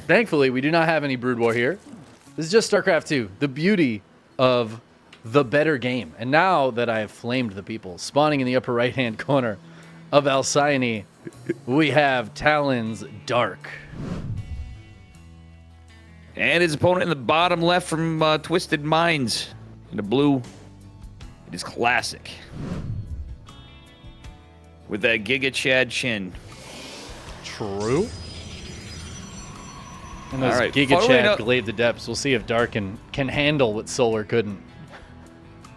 Thankfully, we do not have any Brood War here. This is just StarCraft 2. The beauty of the better game. And now that I have flamed the people, spawning in the upper right-hand corner of Alcyone, we have Talon's Dark. And his opponent in the bottom left from Twisted Minds in the blue. It is Classic. With that Giga Chad chin. True. And those right, Giga Chad Glaive the Depths. We'll see if Dark can handle what Solar couldn't.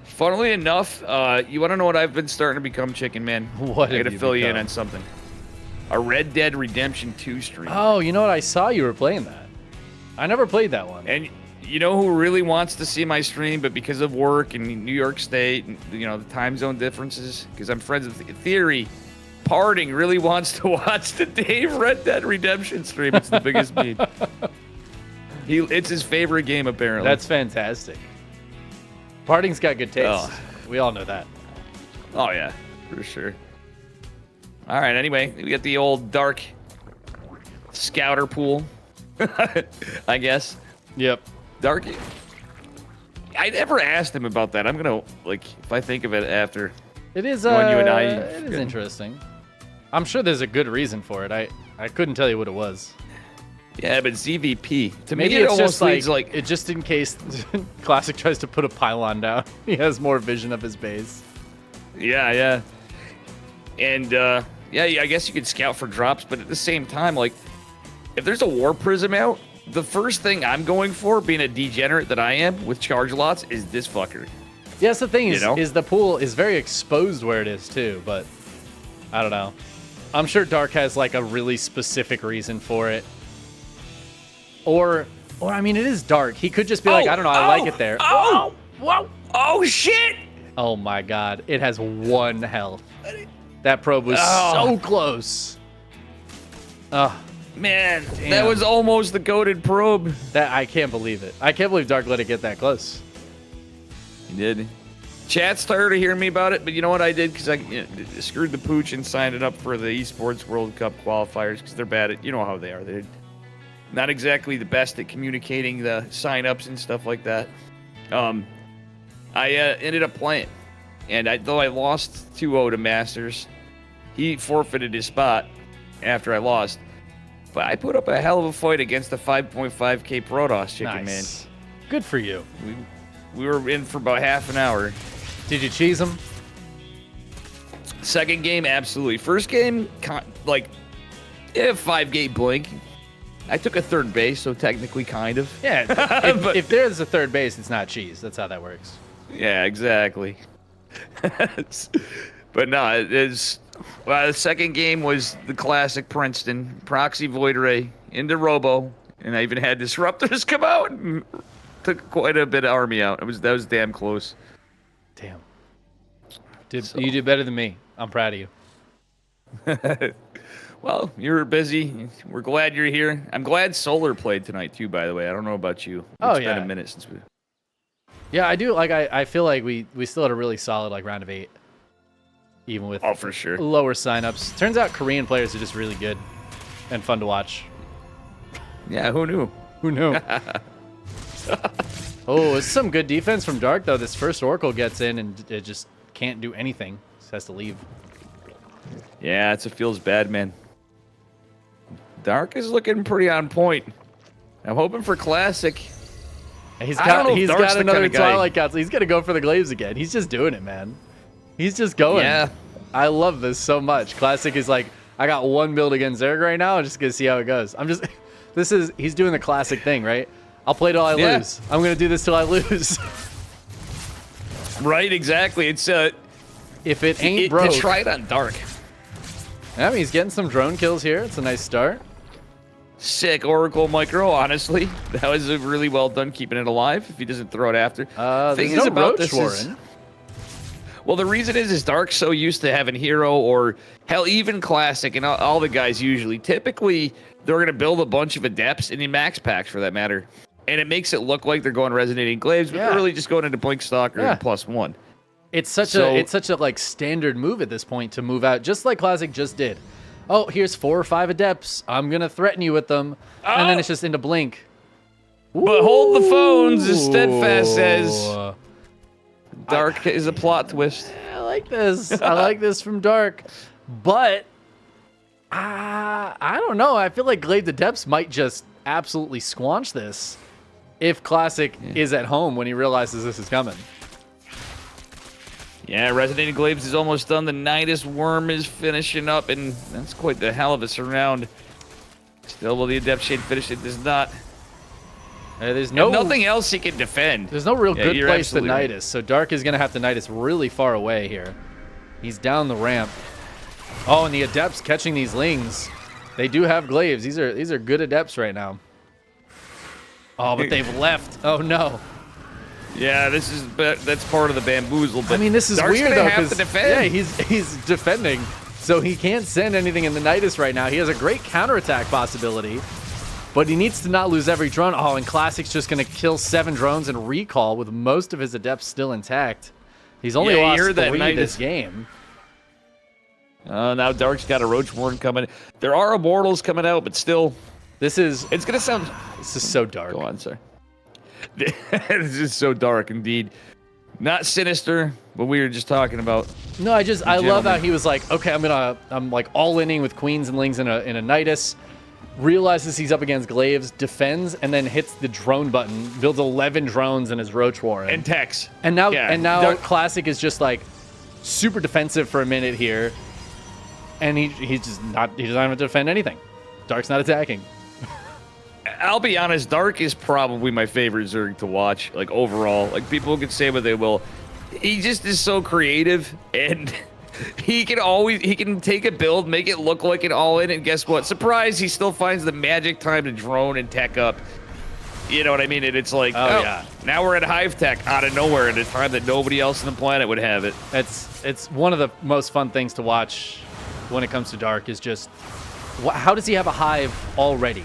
Funnily enough, you want to know what I've been starting to become, Chickenman? What I have got to you fill you in become? on something. A Red Dead Redemption 2 stream. Oh, you know what? I saw you were playing that. I never played that one. And you know who really wants to see my stream, but because of work and New York State, and, you know, the time zone differences, because I'm friends with Theory, Parting really wants to watch the Dave Red Dead Redemption stream. It's the biggest meme. It's his favorite game, apparently. That's fantastic. Parting's got good taste. Oh. We all know that. Oh, yeah, for sure. All right, anyway, we got the old Dark Scouter pool, I guess. Yep. Dark. I never asked him about that. I'm going to, like, if I think of it after. It is, you and I, it is interesting. I'm sure there's a good reason for it. I couldn't tell you what it was. Yeah, but ZVP. To Maybe me, it it's almost just leads like it just in case Classic tries to put a pylon down. He has more vision of his base. Yeah, yeah. And, yeah, I guess you could scout for drops, but at the same time, like, if there's a War Prism out, the first thing I'm going for, being a degenerate that I am with charge lots, is this fucker. Yeah, that's the thing is, You know? is the pool is very exposed where it is too, but I don't know. I'm sure Dark has like a really specific reason for it. Or I mean, it is Dark. He could just be like, I don't know, I like it there. Oh, whoa, oh shit! Oh my god, it has 1 health. That probe was so close. Oh, Man, Damn. that was almost the goated probe. that I can't believe it. I can't believe Dark let it get that close. He did. Chat's tired of hearing me about it, but you know what I did? Because I screwed the pooch and signed it up for the Esports World Cup qualifiers because they're bad at, you know how they are. They're not exactly the best at communicating the sign-ups and stuff like that. I ended up playing. And though I lost 2-0 to Masters, he forfeited his spot after I lost. But I put up a hell of a fight against the 5.5k Protoss Chicken Nice. Man. Good for you. We were in for about half an hour. Did you cheese him? Second game, absolutely. First game, 5-gate blink. I took a third base, so technically kind of. Yeah, if there's a third base, it's not cheese. That's how that works. Yeah, exactly. But no, it is. Well, the second game was the classic Princeton proxy Void Ray into Robo, and I even had disruptors come out and took quite a bit of army out. That was damn close. Damn. You did better than me. I'm proud of you. Well, you're busy. We're glad you're here. I'm glad Solar played tonight too. By the way, I don't know about you. It's been a minute since we. Yeah, I do. Like, I feel like we still had a really solid like round of 8, even with for sure lower signups. Turns out Korean players are just really good and fun to watch. Yeah, who knew? Who knew? Oh, it's some good defense from Dark though. This first Oracle gets in and it just can't do anything. Just has to leave. Yeah, it feels bad, man. Dark is looking pretty on point. I'm hoping for Classic. He's got another kind of Twilight Council. He's gonna go for the Glaives again. He's just doing it, man. He's just going. Yeah. I love this so much. Classic is like, I got one build against Zerg right now. I'm just gonna see how it goes. He's doing the classic thing, right? I'll play till I lose. I'm gonna do this till I lose. Right, exactly. It's if it ain't broke. Try it on Dark. I mean, he's getting some drone kills here. It's a nice start. Sick Oracle Micro, honestly. That was really well done keeping it alive if he doesn't throw it after. Thing is about this Warren. Well, the reason is Dark's so used to having Hero or, hell, even Classic, and all the guys usually, typically, they're going to build a bunch of Adepts and in max packs, for that matter. And it makes it look like they're going Resonating Glaives, but they're really just going into Blink Stalker and +1. It's such a like standard move at this point to move out, just like Classic just did. Oh, here's 4 or 5 Adepts. I'm going to threaten you with them. And then it's just into blink. But hold the phones, as Steadfast says. Ooh. Dark is a plot twist. I like this. I like this from Dark. But I don't know. I feel like Glaive Adepts might just absolutely squanch this if Classic is at home when he realizes this is coming. Yeah, Resonating Glaives is almost done. The Nidus Worm is finishing up, and that's quite the hell of a surround. Still, will the Adept Shade finish? It does not. There's nothing else he can defend. There's no real good place to right. Nidus, so Dark is going to have to Nidus really far away here. He's down the ramp. Oh, and the Adepts catching these Lings. They do have Glaives. These are good Adepts right now. Oh, but they've left. Oh, no. Yeah, that's part of the bamboozle. But I mean, this is Dark's weird, gonna though. have to defend. Yeah, he's defending, so he can't send anything in the Nidus right now. He has a great counterattack possibility, but he needs to not lose every drone. Oh, and Classic's just going to kill 7 drones and recall with most of his Adepts still intact. He's only lost 3 this game. Now Dark's got a Roach Warren coming. There are Immortals coming out, but still, it's gonna sound. This is so dark. Go on, sorry. This is so dark indeed. Not sinister, but we were just talking about. No, I love how he was like, okay, I'm like all-inning with Queens and Lings in a Nidus. Realizes he's up against Glaives, defends, and then hits the drone button. Builds 11 drones in his Roach Warren. And techs. And now, Dark Classic is just like super defensive for a minute here, and he doesn't have to defend anything. Dark's not attacking. I'll be honest, Dark is probably my favorite Zerg to watch, like overall. Like people can say what they will. He just is so creative, and he can take a build, make it look like an all-in, and guess what? Surprise, he still finds the magic time to drone and tech up. You know what I mean? And it's like, yeah. Now we're at Hive Tech out of nowhere at a time that nobody else on the planet would have it. It's one of the most fun things to watch when it comes to Dark is just, how does he have a Hive already?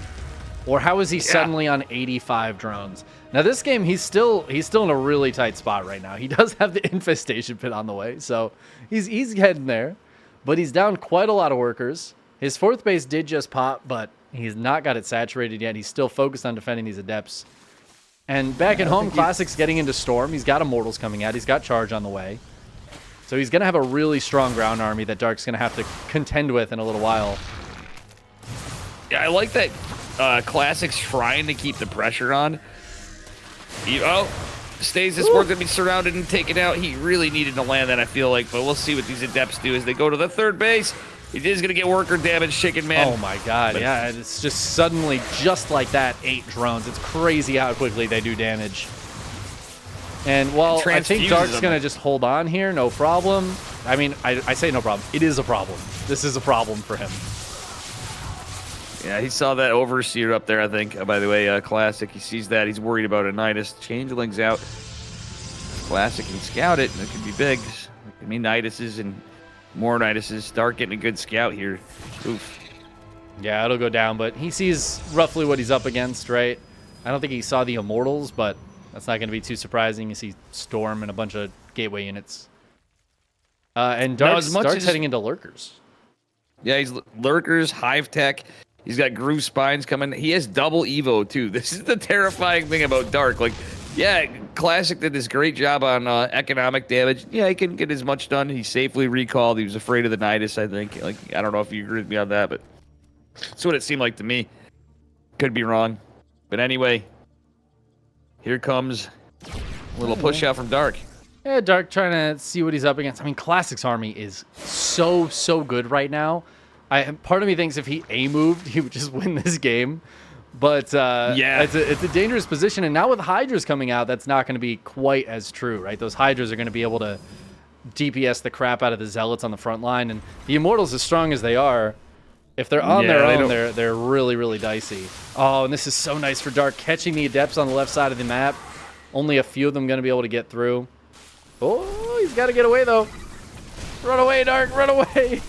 Or how is he suddenly on 85 drones? Now this game, he's still in a really tight spot right now. He does have the infestation pit on the way, so he's heading there. But he's down quite a lot of workers. His 4th base did just pop, but he's not got it saturated yet. He's still focused on defending these Adepts. And back at home, Classic's getting into Storm. He's got Immortals coming out. He's got Charge on the way. So he's going to have a really strong ground army that Dark's going to have to contend with in a little while. Yeah, I like that Classic's trying to keep the pressure on. Stasis Work's going to be surrounded and taken out. He really needed to land that, I feel like, but we'll see what these Adepts do as they go to the 3rd base. He is going to get worker damage, Chickenman. Oh my god, yeah, it's just suddenly, just like that, 8 drones. It's crazy how quickly they do damage. And while I think Dark's going to just hold on here, no problem. I mean, I say no problem. It is a problem. This is a problem for him. Yeah, he saw that Overseer up there, I think. By the way, Classic, he sees that. He's worried about a Nidus. Changeling's out. Classic can scout it, and it could be big. I mean, Niduses and more Niduses. Dark getting a good scout here. Oof. Yeah, it'll go down, but he sees roughly what he's up against, right? I don't think he saw the Immortals, but that's not going to be too surprising. You see Storm and a bunch of Gateway units. And Dark's heading into Lurkers. Yeah, he's Lurkers, Hive Tech. He's got Groove Spines coming. He has double Evo, too. This is the terrifying thing about Dark. Like, yeah, Classic did this great job on economic damage. Yeah, he couldn't get as much done. He safely recalled. He was afraid of the Nidus, I think. Like, I don't know if you agree with me on that, but that's what it seemed like to me. Could be wrong. But anyway, here comes a little push out from Dark. Yeah, Dark trying to see what he's up against. I mean, Classic's army is so good right now. Part of me thinks if he A-moved, he would just win this game. But yeah, it's a dangerous position. And now with Hydras coming out, that's not going to be quite as true, right? Those Hydras are going to be able to DPS the crap out of the Zealots on the front line. And the Immortals, as strong as they are, if they're on their own, they're really dicey. Oh, and this is so nice for Dark, catching the Adepts on the left side of the map. Only a few of them going to be able to get through. Oh, he's got to get away, though. Run away, Dark, run away.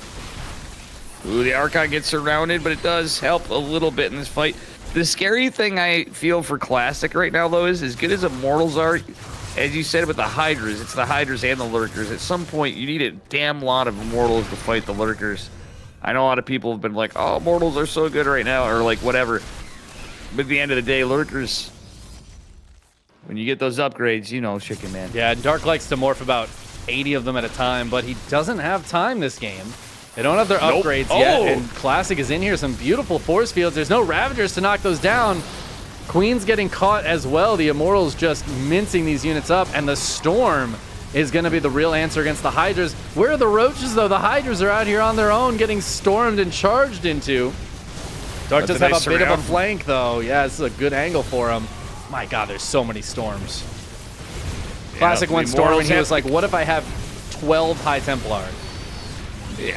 Ooh, the Archon gets surrounded, but it does help a little bit in this fight. The scary thing I feel for Classic right now, though, is as good as Immortals are, as you said with the Hydras, it's the Hydras and the Lurkers. At some point, you need a damn lot of Immortals to fight the Lurkers. I know a lot of people have been like, oh, Immortals are so good right now, or like whatever. But at the end of the day, Lurkers, when you get those upgrades, you know, Chickenman. Yeah, Dark likes to morph about 80 of them at a time, but he doesn't have time this game. They don't have their upgrades yet, and Classic is in here. Some beautiful force fields. There's no Ravagers to knock those down. Queen's getting caught as well. The Immortals just mincing these units up, and the Storm is going to be the real answer against the Hydras. Where are the Roaches, though? The Hydras are out here on their own, getting stormed and charged into. Dark does have a bit of a flank, though. Yeah, this is a good angle for him. My God, there's so many Storms. Classic went Storm, and he was like, what if I have 12 High Templar?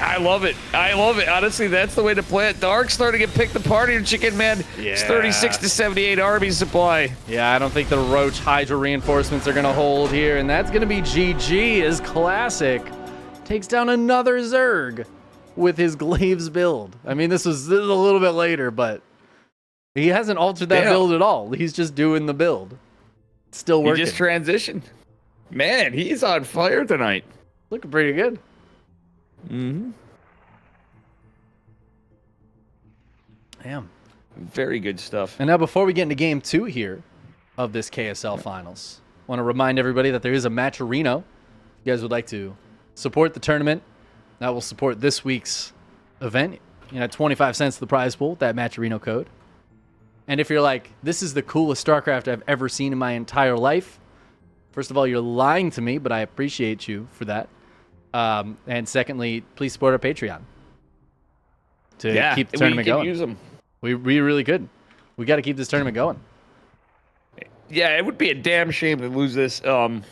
I love it. I love it. Honestly, that's the way to play it. Dark's starting to get picked apart here, Chickenman. Yeah. It's 36 to 78 army supply. Yeah, I don't think the Roach Hydra reinforcements are going to hold here, and that's going to be GG as Classic takes down another Zerg with his Glaives build. I mean, this is a little bit later, but he hasn't altered that build at all. He's just doing the build. It's still working. He just transitioned. Man, he's on fire tonight. Looking pretty good. Mm-hmm. Damn. Very good stuff. And now before we get into game 2 here of this KSL finals, I want to remind everybody that there is a Matcherino. If you guys would like to support the tournament, that will support this week's event. You know, 25 cents to the prize pool, that Matcherino code. And if you're like, this is the coolest StarCraft I've ever seen in my entire life, first of all, you're lying to me, but I appreciate you for that. And secondly, please support our Patreon to keep the tournament going. Use them. We really could. We got to keep this tournament going. Yeah, it would be a damn shame to lose this. I'm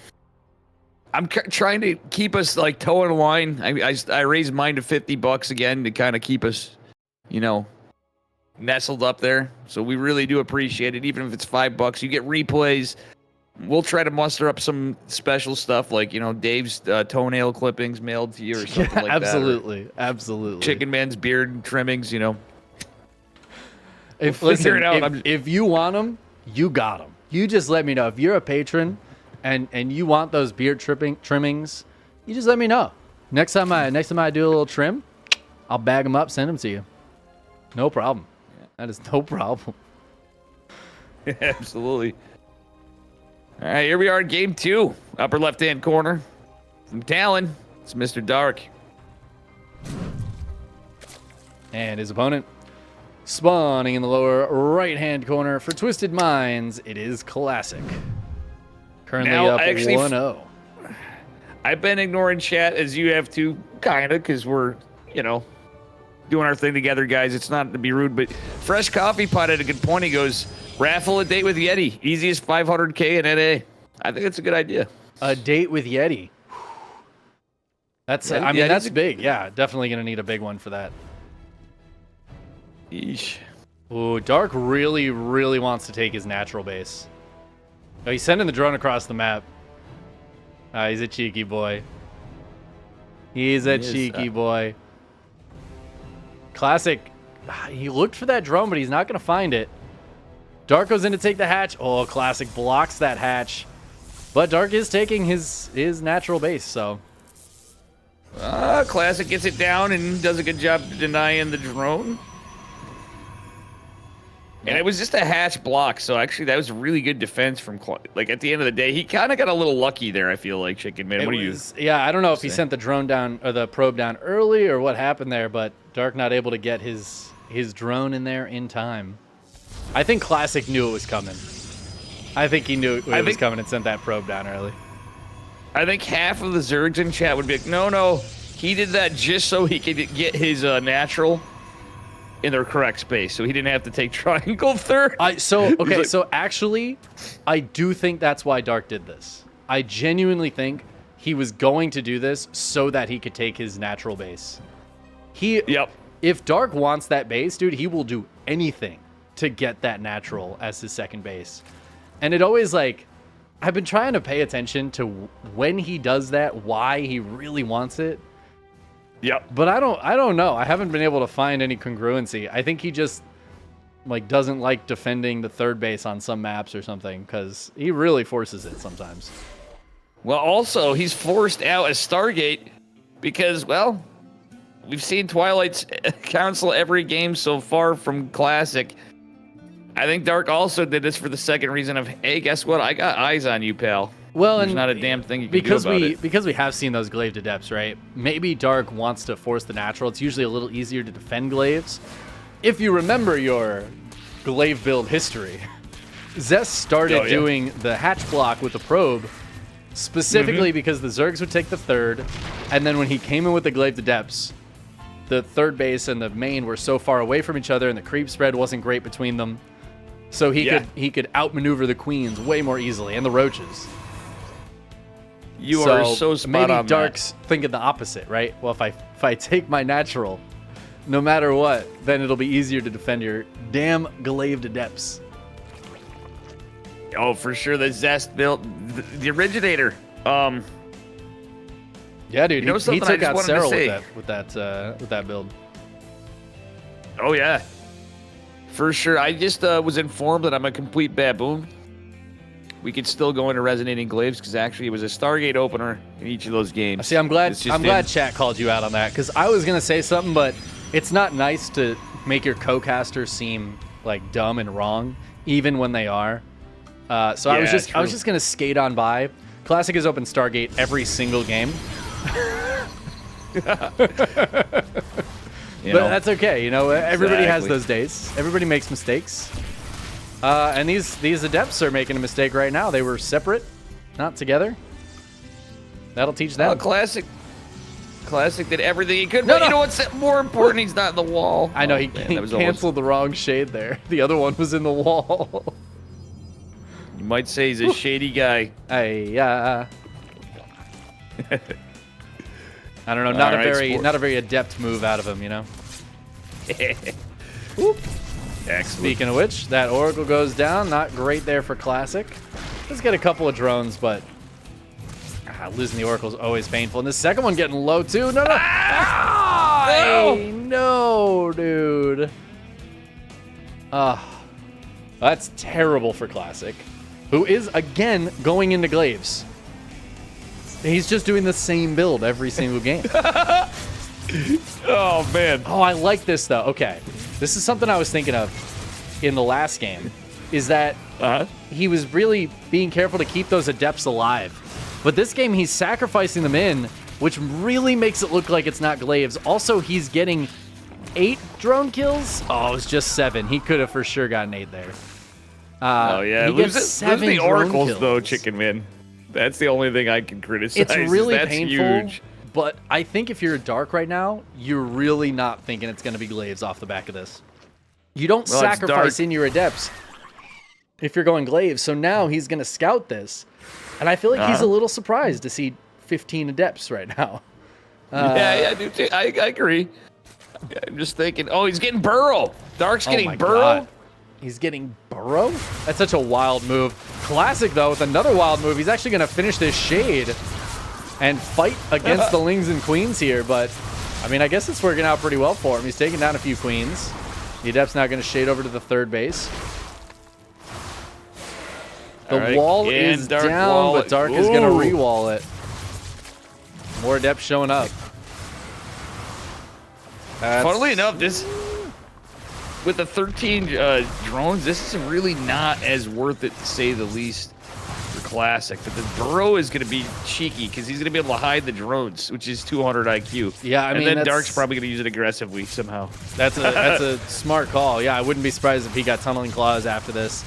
trying to keep us like toe in the line. I raised mine to $50 again to kind of keep us, you know, nestled up there. So we really do appreciate it. Even if it's $5, you get replays. We'll try to muster up some special stuff like, you know, Dave's toenail clippings mailed to you or something like absolutely, that. Absolutely. Chickenman's beard trimmings, you know. If you want them, you got them. You just let me know. If you're a patron and you want those beard trimmings, you just let me know. Next time I do a little trim, I'll bag them up, send them to you. No problem. That is no problem. Absolutely. All right, here we are in game 2. Upper left-hand corner. From Talon, it's Mr. Dark. And his opponent, spawning in the lower right-hand corner for Twisted Minds, it is Classic. Currently up 1-0. I've been ignoring chat, as you have too, kind of, because we're, you know, doing our thing together, guys. It's not to be rude, but Fresh Coffee Pot had a good point. He goes, raffle a date with Yeti. Easiest 500K in NA. I think it's a good idea. A date with Yeti. That's, I mean, that's big. Yeah, definitely going to need a big one for that. Yeesh. Ooh, Dark really wants to take his natural base. Oh, he's sending the drone across the map. He's a cheeky boy. He's a cheeky boy. Classic. He looked for that drone, but he's not going to find it. Dark goes in to take the hatch. Oh, Classic blocks that hatch. But Dark is taking his natural base, so. Classic gets it down and does a good job denying the drone. And it was just a hatch block, so actually that was a really good defense from, like, at the end of the day, he kind of got a little lucky there, I feel like, Chickenman. What do you Yeah, I don't know if he sent the drone down, or the probe down early, or what happened there, but Dark not able to get his drone in there in time. I think Classic knew it was coming. I think he knew it was coming and sent that probe down early. I think half of the Zergs in chat would be like, no, he did that just so he could get his natural in their correct space, so he didn't have to take triangle third. So actually, I do think that's why Dark did this. I genuinely think he was going to do this so that he could take his natural base. If Dark wants that base, dude, he will do anything to get that natural as his second base. And it always, like, I've been trying to pay attention to when he does that, why he really wants it. Yep. But I don't know. I haven't been able to find any congruency. I think he just, like, doesn't like defending the third base on some maps or something, because he really forces it sometimes. Well, also, he's forced out a Stargate because, well, we've seen Twilight's Council every game so far from Classic. I think Dark also did this for the second reason of, hey, guess what? I got eyes on you, pal. Well, There's and not a damn thing you can do about it. Because we have seen those glaive adepts, right? Maybe Dark wants to force the natural. It's usually a little easier to defend glaives. If you remember your glaive build history, Zest started doing the hatch block with the probe specifically because the Zergs would take the third, and then when he came in with the glaive adepts, the third base and the main were so far away from each other, and the creep spread wasn't great between them. So he could outmaneuver the queens way more easily, and the roaches. You are so spot on. Maybe Dark's thinking the opposite, right? Well, if I take my natural, no matter what, then it'll be easier to defend your damn glaive adepts. Oh, for sure, the Zest built the originator. Yeah, dude, you know he took out to Cyril with that build. Oh yeah, for sure. I just was informed that I'm a complete baboon. We could still go into resonating glaives because actually it was a Stargate opener in each of those games. See, I'm glad chat called you out on that, because I was gonna say something, but it's not nice to make your co-caster seem like dumb and wrong, even when they are. So I was just gonna skate on by. Classic has opened Stargate every single game. But that's okay, everybody has those days. Everybody makes mistakes. And these adepts are making a mistake right now. They were separate, not together. That'll teach them. Classic did everything he could. But you know what's more important? He's not in the wall. I know, he canceled the wrong shade there. The other one was in the wall. You might say he's a shady guy. I don't know. Not a very adept move out of him, Excellent. Speaking of which, that Oracle goes down. Not great there for Classic. Let's get a couple of drones, but losing the Oracle is always painful. And the second one getting low too. No. No, dude. That's terrible for Classic, who is again going into glaives. He's just doing the same build every single game. Oh man. Oh, I like this though. Okay. This is something I was thinking of in the last game, is that he was really being careful to keep those adepts alive. But this game, he's sacrificing them in, which really makes it look like it's not glaives. Also, he's getting 8 drone kills. Oh, it was just 7. He could have for sure gotten 8 there. Oh, yeah. He gets 7 the oracles, kills. though, Chickenman. That's the only thing I can criticize. It's really That's painful. Huge. But I think if you're Dark right now, you're really not thinking it's going to be glaives off the back of this. You don't sacrifice in your adepts if you're going glaives. So now he's going to scout this. And I feel like he's a little surprised to see 15 adepts right now. Yeah, I do too. I agree. I'm just thinking, he's getting Burrow. Dark's getting Burrow. God. He's getting Burrow? That's such a wild move. Classic, though, with another wild move. He's actually going to finish this shade and fight against the Lings and Queens here, but I mean, I guess it's working out pretty well for him. He's taking down a few Queens. The Adept's now going to shade over to the third base. The wall is down, but Dark is going to re-wall it. More Adepts showing up. Funnily enough, with the 13 drones, this is really not as worth it, to say the least. Classic, but the Burrow is going to be cheeky because he's going to be able to hide the drones, which is 200 IQ. Yeah, and then Dark's probably going to use it aggressively somehow. That's a smart call. Yeah, I wouldn't be surprised if he got tunneling claws after this.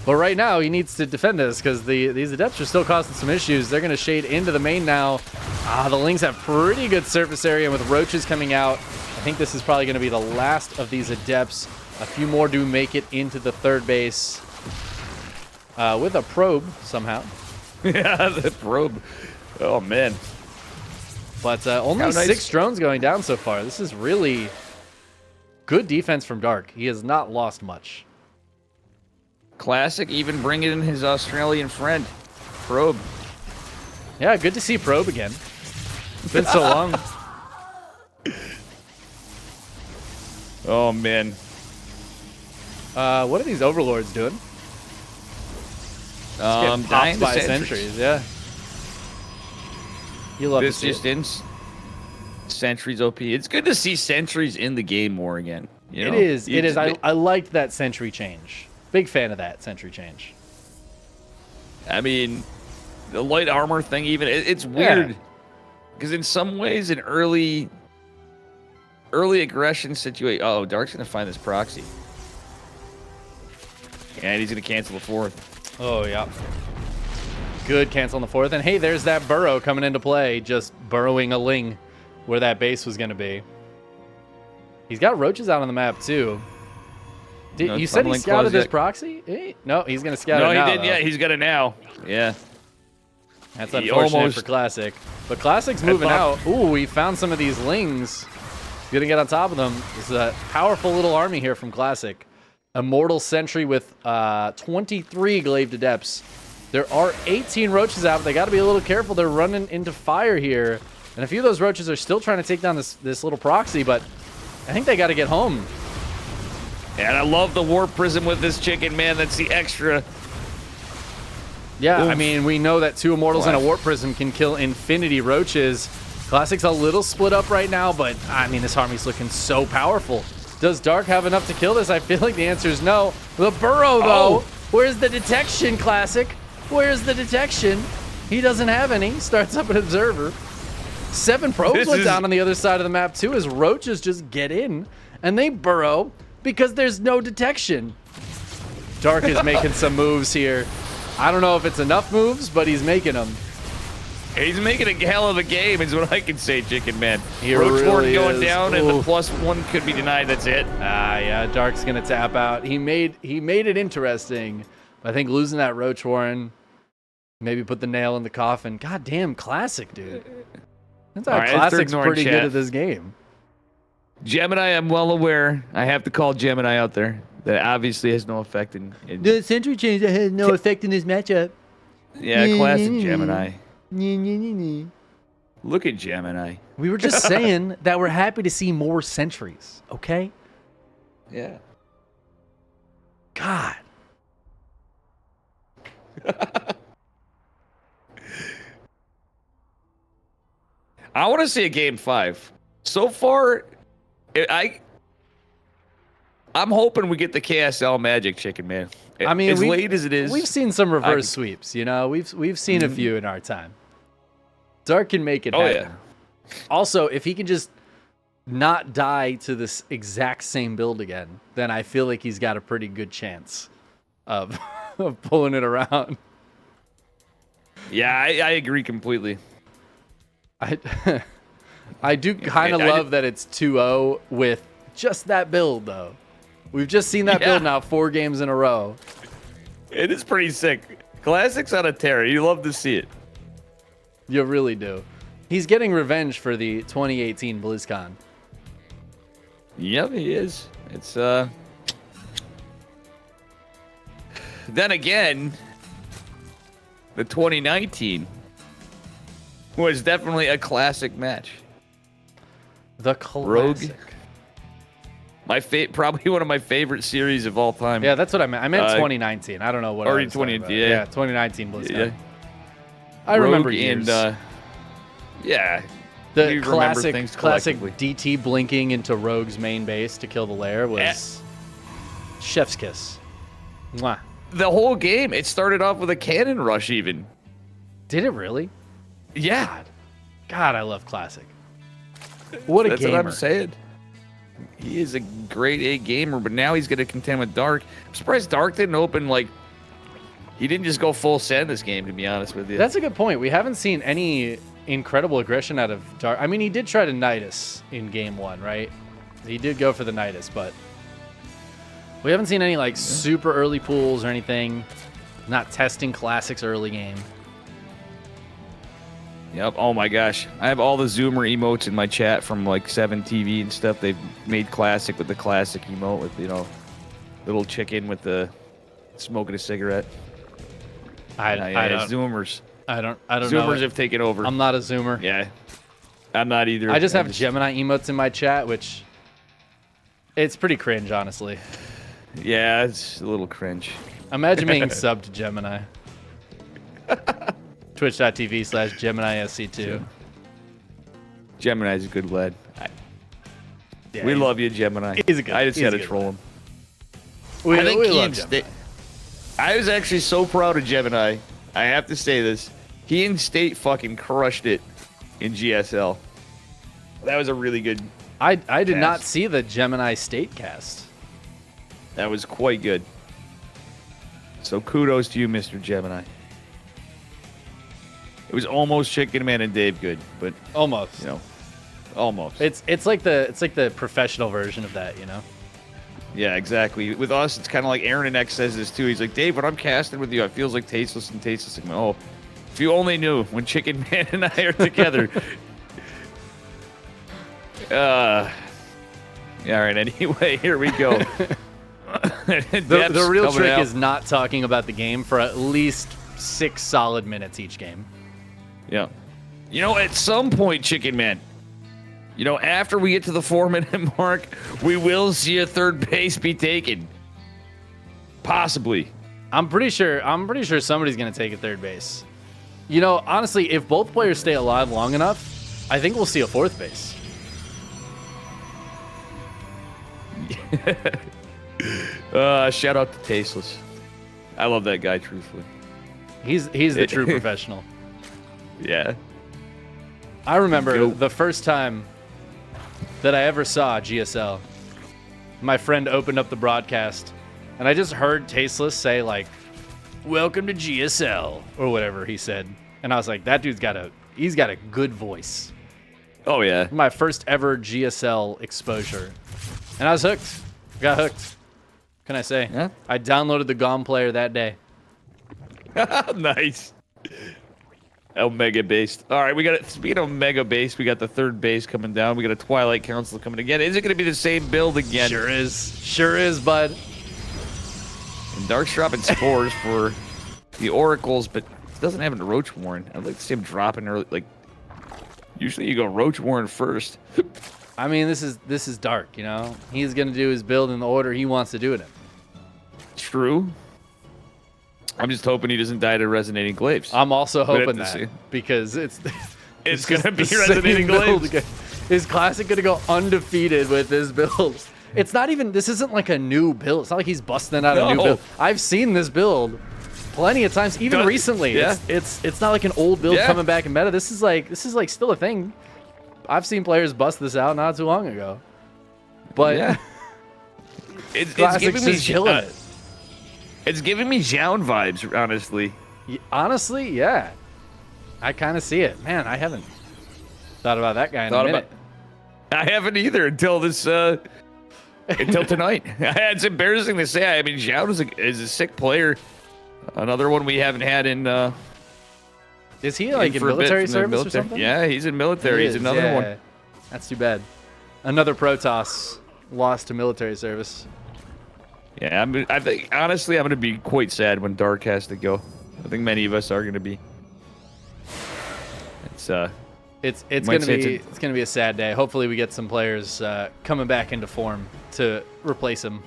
But right now, he needs to defend this because these Adepts are still causing some issues. They're going to shade into the main now. The Lings have pretty good surface area, and with Roaches coming out, I think this is probably going to be the last of these Adepts. A few more do make it into the third base. With a probe, somehow. Yeah, the probe. Oh, man. But only 6 drones going down so far. This is really good defense from Dark. He has not lost much. Classic, even bringing in his Australian friend, Probe. Yeah, good to see Probe again. It's been so long. Oh, man. What are these Overlords doing? Popped by sentries, yeah. You love this to see just it. Sentry's OP. It's good to see sentries in the game more again. You know? It is. I liked that sentry change. Big fan of that sentry change. I mean, the light armor thing, even it's weird because in some ways, an early aggression situation. Oh, Dark's gonna find this proxy, and he's gonna cancel the fourth. Oh yeah. Good cancel on the fourth, and hey, there's that burrow coming into play, just burrowing a ling where that base was gonna be. He's got roaches out on the map too. You said he scouted his proxy? No, he's going to scout it now. No, he didn't yet. He's got it now. Yeah. That's unfortunate for Classic. But Classic's moving out. Ooh, he found some of these lings. He's going to get on top of them. This is a powerful little army here from Classic. Immortal Sentry with 23 Glaive Adepts. There are 18 roaches out. They got to be a little careful. They're running into fire here. And a few of those roaches are still trying to take down this little proxy, but I think they got to get home. And I love the Warp Prism with this Chickenman. That's the extra. Yeah, Oof. I mean, we know that 2 Immortals and a Warp Prism can kill infinity roaches. Classic's a little split up right now, but, I mean, this army's looking so powerful. Does Dark have enough to kill this? I feel like the answer is no. The Burrow, though. Where's the detection, Classic? Where's the detection? He doesn't have any. Starts up an Observer. 7 probes went down on the other side of the map, too, as roaches just get in, and they burrow because there's no detection. Dark is making some moves here. I don't know if it's enough moves, but he's making them. He's making a hell of a game, is what I can say, Chickenman. He Roach really going is. down, and the +1 could be denied. That's it. Yeah, Dark's gonna tap out. He made it interesting. I think losing that Roach Warren maybe put the nail in the coffin. God damn, Classic, dude. That's how Classic's pretty good at this game. Gemini, I'm well aware. I have to call Gemini out there. That obviously has no effect in the sentry change that has no effect in this matchup. Yeah, classic Gemini. Look at Gemini. We were just saying that we're happy to see more sentries, okay? Yeah. God. I want to see a game 5. So far, I'm hoping we get the KSL Magic, Chickenman. I mean, as late as it is, we've seen some reverse sweeps. You know, we've seen a few in our time. Dark can make it happen. Yeah. Also, if he can just not die to this exact same build again, then I feel like he's got a pretty good chance of pulling it around. Yeah, I agree completely. I do kind of love that it's 2-0 with just that build, though. We've just seen that build now 4 games in a row. It is pretty sick. Classics on a tear. You love to see it. You really do. He's getting revenge for the 2018 BlizzCon. Yep, he is. It's Then again, the 2019 was definitely a classic match. The classic. Rogue. Probably one of my favorite series of all time. Yeah, that's what I meant. I meant 2019. I don't know what. Or I was 2019. Yeah, 2019 BlizzCon. Yeah. I remember years. And yeah. The classic DT blinking into Rogue's main base to kill the lair was chef's kiss. Mwah. The whole game, it started off with a cannon rush even. Did it really? Yeah. God, I love classic. What a gamer. That's what I'm saying. He is a grade A gamer, but now he's going to contend with Dark. I'm surprised Dark didn't open, he didn't just go full send this game, to be honest with you. That's a good point. We haven't seen any incredible aggression out of Dark. I mean, he did try to Nidus in game 1, right? He did go for the Nidus, but we haven't seen any, super early pools or anything. Not testing classics early game. Yep. Oh my gosh. I have all the Zoomer emotes in my chat from 7 TV and stuff. They've made classic with the classic emote with, little chicken with the smoking a cigarette. I don't. Zoomers. I don't Zoomers know. have taken over. I'm not a Zoomer. Yeah. I'm not either. I just have Gemini emotes in my chat, which it's pretty cringe, honestly. Yeah, it's a little cringe. Imagine being subbed to Gemini. Twitch.tv/GeminiSC2. Gemini's a good lad. Yeah, We love you, Gemini. He's a good. I just he's had a to good troll lad. him. We, I think we he love and Gemini. I was actually so proud of Gemini. I have to say this. He and State fucking crushed it in GSL. That was a really good. I did not cast. see the Gemini State cast. That was quite good. So kudos to you, Mr. Gemini. It was almost Chickenman and Dave good, but Almost. you know, almost. It's like the professional version of that, you know. Yeah, exactly. With us, it's kind of like Aaron and X says this too. He's like, Dave, when I'm casting with you, it feels like tasteless and tasteless. I'm like, oh, if you only knew when Chicken Man and I are together. Yeah, all right. Anyway, here we go. The real trick is not talking about the game for at least 6 solid minutes each game. Yeah. You know, at some point, Chicken Man, you know, after we get to the 4-minute mark, we will see a third base be taken. Possibly. I'm pretty sure somebody's gonna take a third base. You know, honestly, if both players stay alive long enough, I think we'll see a fourth base. Shout out to Tasteless. I love that guy, truthfully. He's the true professional. Yeah. I remember Go. the first time that I ever saw GSL. My friend opened up the broadcast, and I just heard Tasteless say like, "Welcome to GSL" or whatever he said, and I was like, "That dude's got a good voice." Oh, yeah. My first ever GSL exposure, and I was hooked. Got hooked. Can I say? Yeah. I downloaded the GOM player that day. Nice. Omega based. All right, we got it. Speaking of Omega based, we got the third base coming down. We got a Twilight Council coming again. Is it going to be the same build again? Sure is, bud. And Dark's dropping spores for the Oracles, but it doesn't have a Roach Warren. I'd like to see him dropping early. Like, usually you go Roach Warren first. I mean, this is Dark, you know? He's going to do his build in the order he wants to do it in. True. I'm just hoping he doesn't die to Resonating Glaives. I'm also We'd have hoping to that see. because it's It's just gonna be the Resonating same build. Glaives. Is Classic gonna go undefeated with this build? It's not even. This isn't like a new build. It's not like he's busting out a new No. build. I've seen this build plenty of times, even recently. Yeah. It's not like an old build Yeah. coming back in meta. This is like still a thing. I've seen players bust this out not too long ago. But Yeah. It's Classic's giving me just killing it. It's giving me Zhoun vibes, honestly. Honestly, yeah. I kind of see it. Man, I haven't thought about that guy in a minute. I haven't either until this until tonight. It's embarrassing to say. I mean, Zhoun is a sick player. Another one we haven't had in Is he like in for a bit military from the service or military. something? Yeah, he's in military. He's another yeah. one. That's too bad. Another Protoss lost to military service. Yeah, I think honestly, I'm going to be quite sad when Dark has to go. I think many of us are going to be. It's might gonna say be it's it's gonna be a sad day. Hopefully, we get some players coming back into form to replace him.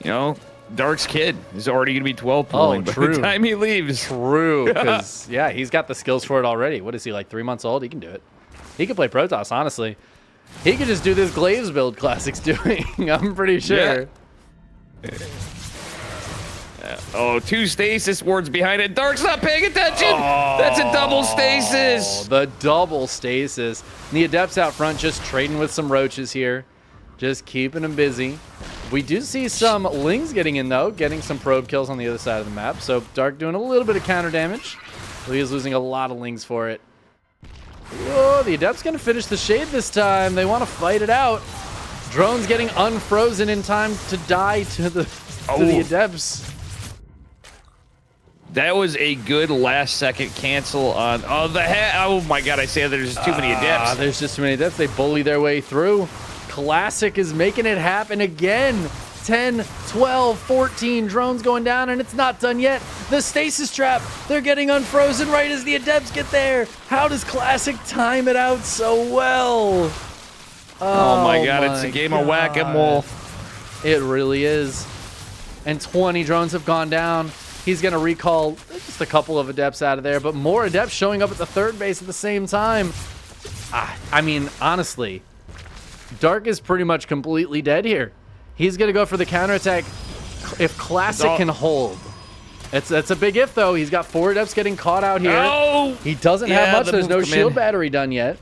You know, Dark's kid is already going to be 12 pulling by true. the time he leaves. True, because yeah, he's got the skills for it already. What is he, like 3 months old? He can do it. He can play Protoss, honestly. He could just do this Glaives build Classic's doing. I'm pretty sure. Yeah. Oh, 2 stasis wards behind it. Dark's not paying attention. That's a double stasis. The double stasis. And the Adepts out front just trading with some roaches here. Just keeping them busy. We do see some Lings getting in, though. Getting some probe kills on the other side of the map. So Dark doing a little bit of counter damage. He is losing a lot of Lings for it. Whoa, the Adept's going to finish the Shade this time. They want to fight it out. Drone's getting unfrozen in time to die to the Adepts. That was a good last-second cancel on oh my god, I say there's just too many Adepts. There's just too many Adepts. They bully their way through. Classic is making it happen again. 10, 12, 14 drones going down, and it's not done yet. The stasis trap, they're getting unfrozen right as the Adepts get there. How does Classic time it out so well? Oh my god, it's a game of whack-a-mole. It really is. And 20 drones have gone down. He's going to recall just a couple of Adepts out of there, but more Adepts showing up at the third base at the same time. I mean, honestly, Dark is pretty much completely dead here. He's going to go for the counterattack if Classic can hold. That's a big if, though. He's got 4 adepts getting caught out here. Oh! He doesn't have much. There's no shield battery done yet.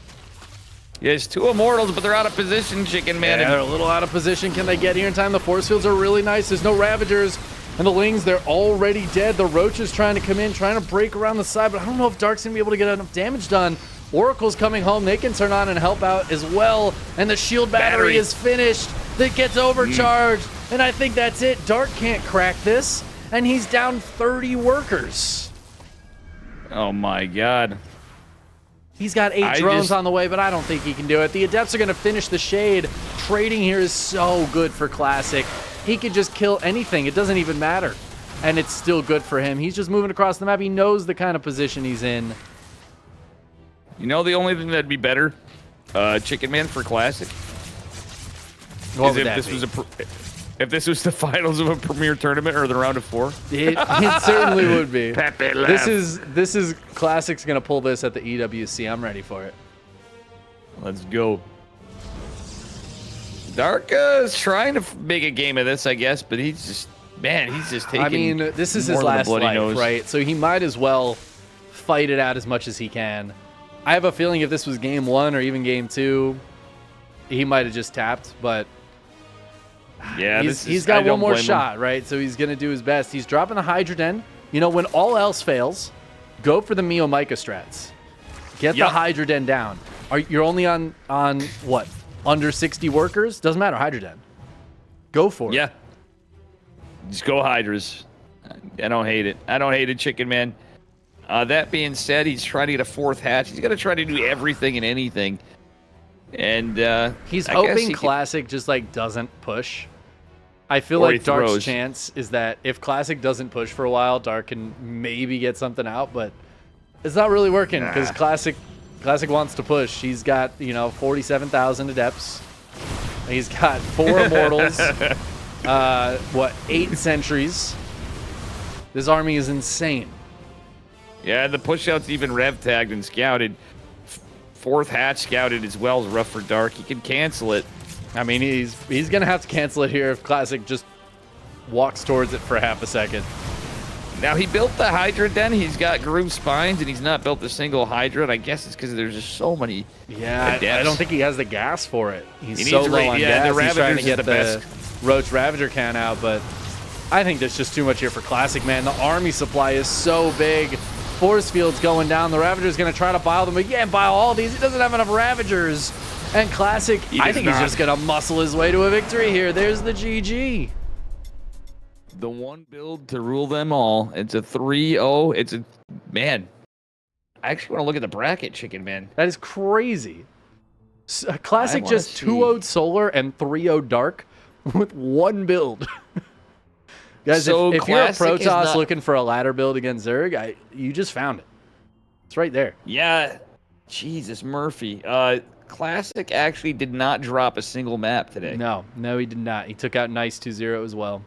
Yeah, it's 2 immortals, but they're out of position, Chickenman. Yeah, they're a little out of position. Can they get here in time? The force fields are really nice. There's no Ravagers. And the Lings, they're already dead. The Roach is trying to come in, trying to break around the side, but I don't know if Dark's going to be able to get enough damage done. Oracle's coming home. They can turn on and help out as well. And the shield battery is finished. It gets overcharged. And I think that's it. Dark can't crack this. And he's down 30 workers. Oh, my God. He's got 8 drones on the way, but I don't think he can do it. The Adepts are going to finish the Shade. Trading here is so good for Classic. He could just kill anything. It doesn't even matter. And it's still good for him. He's just moving across the map. He knows the kind of position he's in. You know the only thing that'd be better? Chickenman for Classic. What would if that this be? was if this was the finals of a premier tournament or the round of 4. It certainly would be. Pepe This is Classic's gonna pull this at the EWC. I'm ready for it. Let's go. Dark is trying to make a game of this, I guess, but he's just taking. I mean, this is his last life, right? So he might as well fight it out as much as he can. I have a feeling if this was game 1 or even game 2, he might have just tapped, but yeah, he's got one more shot, right? So he's going to do his best. He's dropping the Hydra Den. You know, when all else fails, go for the Mio Micah strats. Get the Hydra Den down. You're only on what? Under 60 workers? Doesn't matter. Hydra Den. Go for it. Yeah. Just go Hydras. I don't hate it. I don't hate it, Chickenman. That being said, he's trying to get a 4th hatch. He's going to try to do everything and anything. And he's hoping Classic just like doesn't push. I feel like Dark's chance is that if Classic doesn't push for a while, Dark can maybe get something out, but it's not really working because Classic wants to push. He's got, 47,000 adepts. He's got 4 immortals. 8 sentries. This army is insane. Yeah, the push-out's even rev tagged and scouted. 4th hatch scouted as well is rough for Dark. He can cancel it. I mean, he's gonna have to cancel it here if Classic just walks towards it for half a second. Now, he built the Hydra Den. He's got grooved spines, and he's not built a single Hydra. And I guess it's because there's just so many. Yeah, I don't think he has the gas for it. He's so low on gas. The he's trying to get the best. Roach Ravager count out, but I think there's just too much here for Classic, man. The army supply is so big. Force field's going down. The Ravager's going to try to bile them again. Bile all these. He doesn't have enough Ravagers. And Classic, I think he's just going to muscle his way to a victory here. There's the GG. The one build to rule them all. It's a 3-0. Man, I actually want to look at the bracket, Chickenman. That is crazy. Classic just 2-0'd Solar and 3-0 Dark with one build. Guys, so if you're a Protoss looking for a ladder build against Zerg, you just found it. It's right there. Yeah. Jesus, Murphy. Classic actually did not drop a single map today. No, he did not. He took out Nice 2-0 as well.